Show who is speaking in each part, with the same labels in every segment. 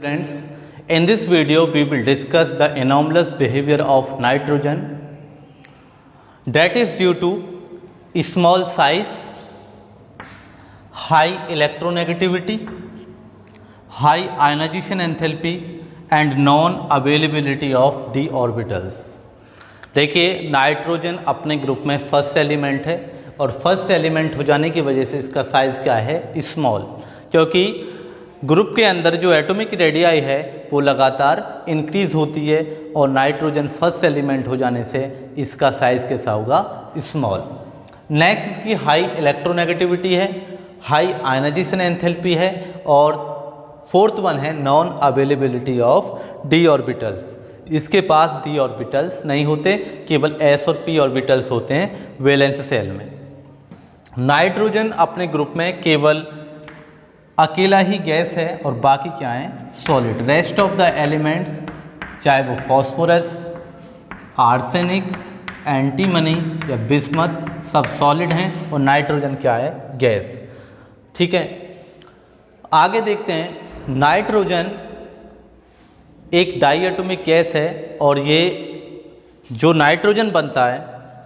Speaker 1: Friends, in this video we will discuss the anomalous behavior of nitrogen that is due to small size, high electronegativity, high ionization enthalpy and non-availability of d orbitals। देखिए nitrogen अपने group में first element है और first element हो जाने की वजह से इसका साइज़ क्या है, स्मॉल, क्योंकि ग्रुप के अंदर जो एटॉमिक रेडियाई है वो लगातार इंक्रीज होती है और नाइट्रोजन फर्स्ट एलिमेंट हो जाने से इसका साइज़ कैसा होगा, स्मॉल। नेक्स्ट इसकी हाई इलेक्ट्रोनेगेटिविटी है, हाई आयनाइजेशन एंथैल्पी है और फोर्थ वन है non availability of d orbitals. इसके पास डी ऑर्बिटल्स नहीं होते, केवल एस और पी ऑर्बिटल्स होते हैं वैलेंस सेल में। नाइट्रोजन अपने ग्रुप में केवल अकेला ही गैस है और बाकी क्या है, solid. Rest of the elements चाहे वो फॉस्फोरस, आर्सेनिक, एंटीमनी या बिस्मथ सब सॉलिड हैं और नाइट्रोजन क्या है, गैस। ठीक है, आगे देखते हैं। नाइट्रोजन एक डाईएटॉमिक गैस है और ये जो नाइट्रोजन बनता है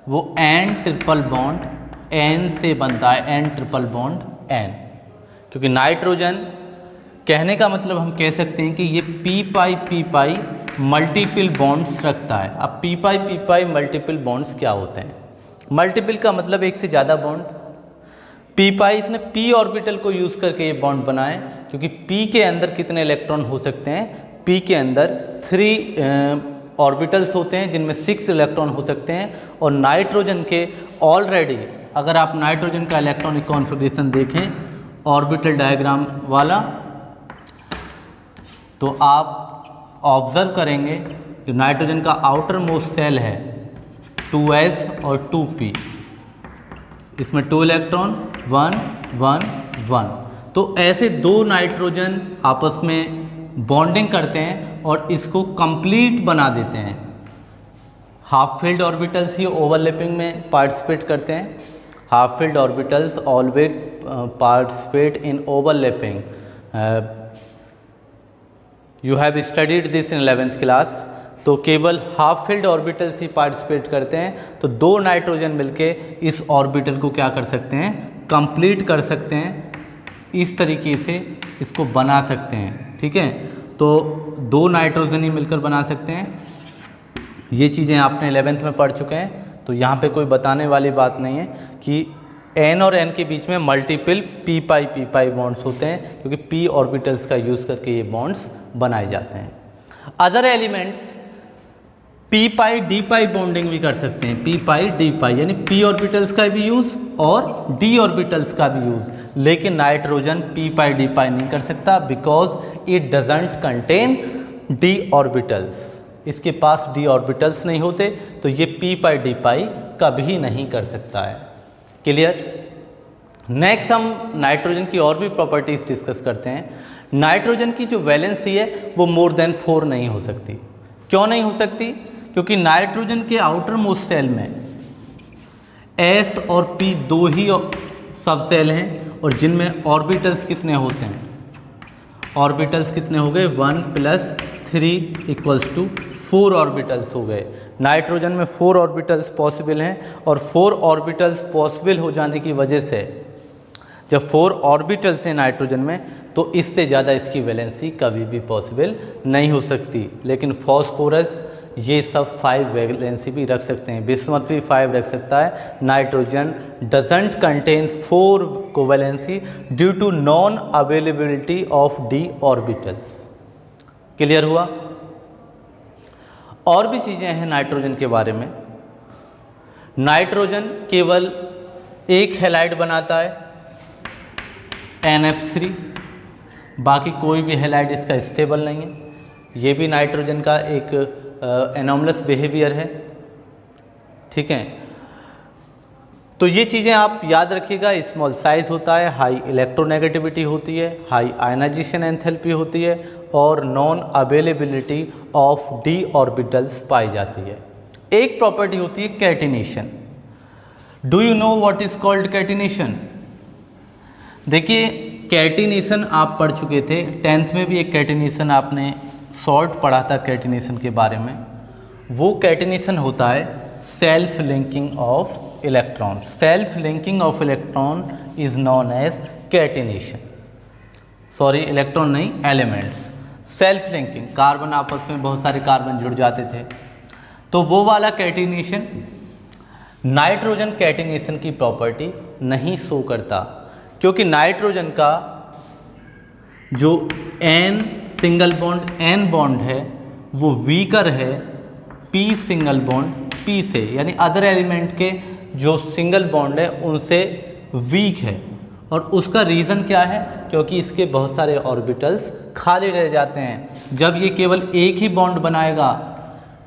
Speaker 1: वो एन ट्रिपल बॉन्ड एन से बनता है, एन ट्रिपल बॉन्ड एन, क्योंकि नाइट्रोजन कहने का मतलब हम कह सकते हैं कि ये पी पाई मल्टीपल बॉन्ड्स रखता है। अब पी पाई मल्टीपल बॉन्ड्स क्या होते हैं? मल्टीपल का मतलब एक से ज़्यादा बॉन्ड। पी पाई इसने पी ऑर्बिटल को यूज़ करके ये बॉन्ड बनाए, क्योंकि पी के अंदर कितने इलेक्ट्रॉन हो सकते हैं? पी के अंदर 3 ऑर्बिटल्स होते हैं जिनमें 6 इलेक्ट्रॉन हो सकते हैं। और नाइट्रोजन के ऑलरेडी अगर आप नाइट्रोजन का इलेक्ट्रॉनिक कॉन्फ़िगरेशन देखें ऑर्बिटल डायग्राम वाला, तो आप ऑब्जर्व करेंगे जो नाइट्रोजन का आउटर मोस्ट सेल है 2s और 2p, इसमें 2 इलेक्ट्रॉन 1 1 1। तो ऐसे दो नाइट्रोजन आपस में बॉन्डिंग करते हैं और इसको कंप्लीट बना देते हैं। हाफ फील्ड ऑर्बिटल्स ही ओवरलैपिंग में पार्टिसिपेट करते हैं। Half field orbitals always participate in overlapping. You have studied this in 11th class. तो केवल हाफ फील्ड ऑर्बिटल्स ही पार्टिसिपेट करते हैं। तो दो नाइट्रोजन मिलके इस ऑर्बिटल को क्या कर सकते हैं, कंप्लीट कर सकते हैं। इस तरीके से इसको बना सकते हैं। ठीक है, तो दो नाइट्रोजन ही मिलकर बना सकते हैं। ये चीज़ें आपने 11th में पढ़ चुके हैं, तो यहाँ पे कोई बताने वाली बात नहीं है कि n और n के बीच में मल्टीपल पी पाई बॉन्ड्स होते हैं, क्योंकि p ऑर्बिटल्स का यूज़ करके ये बॉन्ड्स बनाए जाते हैं। अदर एलिमेंट्स पी पाई डी पाई बॉन्डिंग भी कर सकते हैं। पी पाई डी पाई यानी p ऑर्बिटल्स का भी यूज़ और d ऑर्बिटल्स का भी यूज़, लेकिन नाइट्रोजन पी पाई डी पाई नहीं कर सकता, because it doesn't contain d orbitals. इसके पास d ऑर्बिटल्स नहीं होते, तो ये पी पाई डी पाई कभी नहीं कर सकता है। क्लियर? नेक्स्ट हम नाइट्रोजन की और भी प्रॉपर्टीज डिस्कस करते हैं। नाइट्रोजन की जो वैलेंसी है वो मोर देन 4 नहीं हो सकती। क्यों नहीं हो सकती? क्योंकि नाइट्रोजन के आउटर मोस्ट सेल में S और P दो ही सब सेल हैं और जिनमें ऑर्बिटल्स कितने होते हैं? ऑर्बिटल्स कितने हो गए? 1 + 3 = 4 ऑर्बिटल्स हो गए। नाइट्रोजन में 4 ऑर्बिटल्स पॉसिबल हैं और 4 ऑर्बिटल्स पॉसिबल हो जाने की वजह से जब 4 ऑर्बिटल्स हैं नाइट्रोजन में, तो इससे ज़्यादा इसकी वैलेंसी कभी भी पॉसिबल नहीं हो सकती। लेकिन फॉस्फोरस ये सब 5 वैलेंसी भी रख सकते हैं, बिस्मथ भी 5 रख सकता है। Nitrogen doesn't contain 4 covalency due to non availability of d orbitals. Clear हुआ? और भी चीज़ें हैं नाइट्रोजन के बारे में। नाइट्रोजन केवल एक हैलाइड बनाता है NF3, बाकी कोई भी हैलाइड इसका स्टेबल नहीं है। ये भी नाइट्रोजन का एक एनॉमलस बिहेवियर है। ठीक है, तो ये चीज़ें आप याद रखिएगा। स्मॉल साइज होता है, हाई इलेक्ट्रोनेगेटिविटी होती है, हाई आयनाइजेशन एंथैल्पी होती है और non availability of d orbitals पाई जाती है। एक प्रॉपर्टी होती है catenation. Do you know what is called catenation? देखिए कैटिनेशन आप पढ़ चुके थे, 10th में भी एक कैटिनेशन आपने शॉर्ट पढ़ा था कैटिनेशन के बारे में। वो कैटिनेशन होता है self linking of electron. Self linking of electron is known as catenation. Sorry, electron नहीं, एलिमेंट्स। सेल्फ लिंकिंग, कार्बन आपस में बहुत सारे कार्बन जुड़ जाते थे, तो वो वाला कैटिनेशन नाइट्रोजन कैटिनेशन की प्रॉपर्टी नहीं शो करता, क्योंकि नाइट्रोजन का जो N single bond N bond है वो वीकर है P सिंगल बॉन्ड P से, यानी अदर एलिमेंट के जो सिंगल बॉन्ड है उनसे वीक है। और उसका रीज़न क्या है? क्योंकि इसके बहुत सारे ऑर्बिटल्स खाली रह जाते हैं। जब ये केवल एक ही बॉन्ड बनाएगा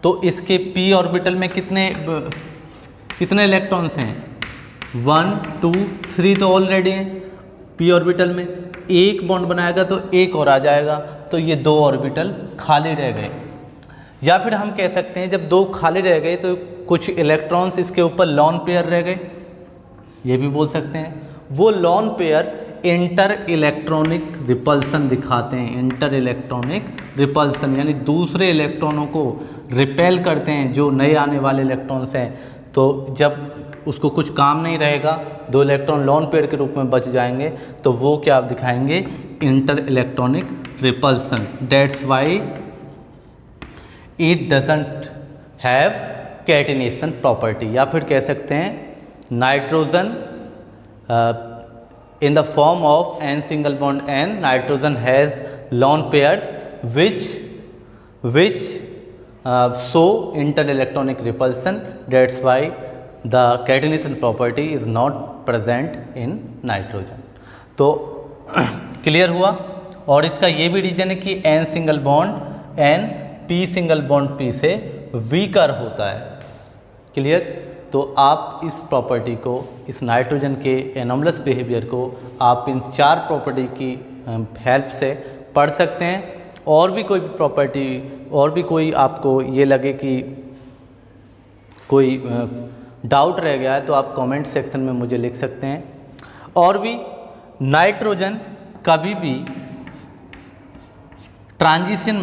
Speaker 1: तो इसके p ऑर्बिटल में कितने इलेक्ट्रॉन्स हैं? 1 2 3 तो ऑलरेडी हैं p ऑर्बिटल में। एक बॉन्ड बनाएगा तो एक और आ जाएगा, तो ये 2 ऑर्बिटल खाली रह गए। या फिर हम कह सकते हैं जब 2 खाली रह गए तो कुछ इलेक्ट्रॉन्स इसके ऊपर लॉन पेयर रह गए, ये भी बोल सकते हैं। वो lone pair inter electronic repulsion दिखाते हैं। इंटर इलेक्ट्रॉनिक रिपल्सन यानी दूसरे इलेक्ट्रॉनों को रिपेल करते हैं, जो नए आने वाले इलेक्ट्रॉन्स हैं। तो जब उसको कुछ काम नहीं रहेगा, 2 इलेक्ट्रॉन लॉन पेयर के रूप में बच जाएंगे, तो वो क्या दिखाएंगे? Inter electronic repulsion. That's why it doesn't have catenation property. या फिर कह सकते हैं nitrogen in the form of N single bond N, nitrogen has lone pairs which show interelectronic repulsion. That's why the catenation property is not present in nitrogen. तो clear हुआ। और इसका ये भी रीजन है कि N single bond N P single bond P से weaker होता है। क्लियर। तो आप इस प्रॉपर्टी को, इस नाइट्रोजन के एनोमलस बिहेवियर को आप इन 4 प्रॉपर्टी की हेल्प से पढ़ सकते हैं। और भी कोई प्रॉपर्टी, और भी कोई आपको ये लगे कि कोई डाउट रह गया है तो आप कमेंट सेक्शन में मुझे लिख सकते हैं। और भी नाइट्रोजन कभी भी ट्रांजिशन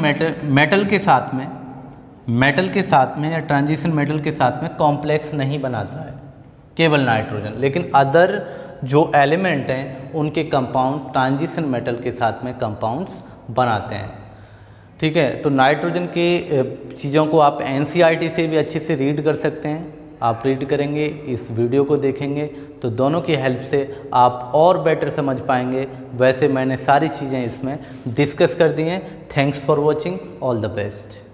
Speaker 1: मेटल के साथ में या ट्रांजिशन मेटल के साथ में कॉम्प्लेक्स नहीं बनाता है, केवल नाइट्रोजन। लेकिन अदर जो एलिमेंट हैं उनके कंपाउंड ट्रांजिशन मेटल के साथ में कंपाउंड्स बनाते हैं। ठीक है। तो नाइट्रोजन के चीज़ों को आप NCERT से भी अच्छे से रीड कर सकते हैं। आप रीड करेंगे, इस वीडियो को देखेंगे तो दोनों की हेल्प से आप और बेटर समझ पाएंगे। वैसे मैंने सारी चीज़ें इसमें डिस्कस कर दी हैं। Thanks for watching, all the best.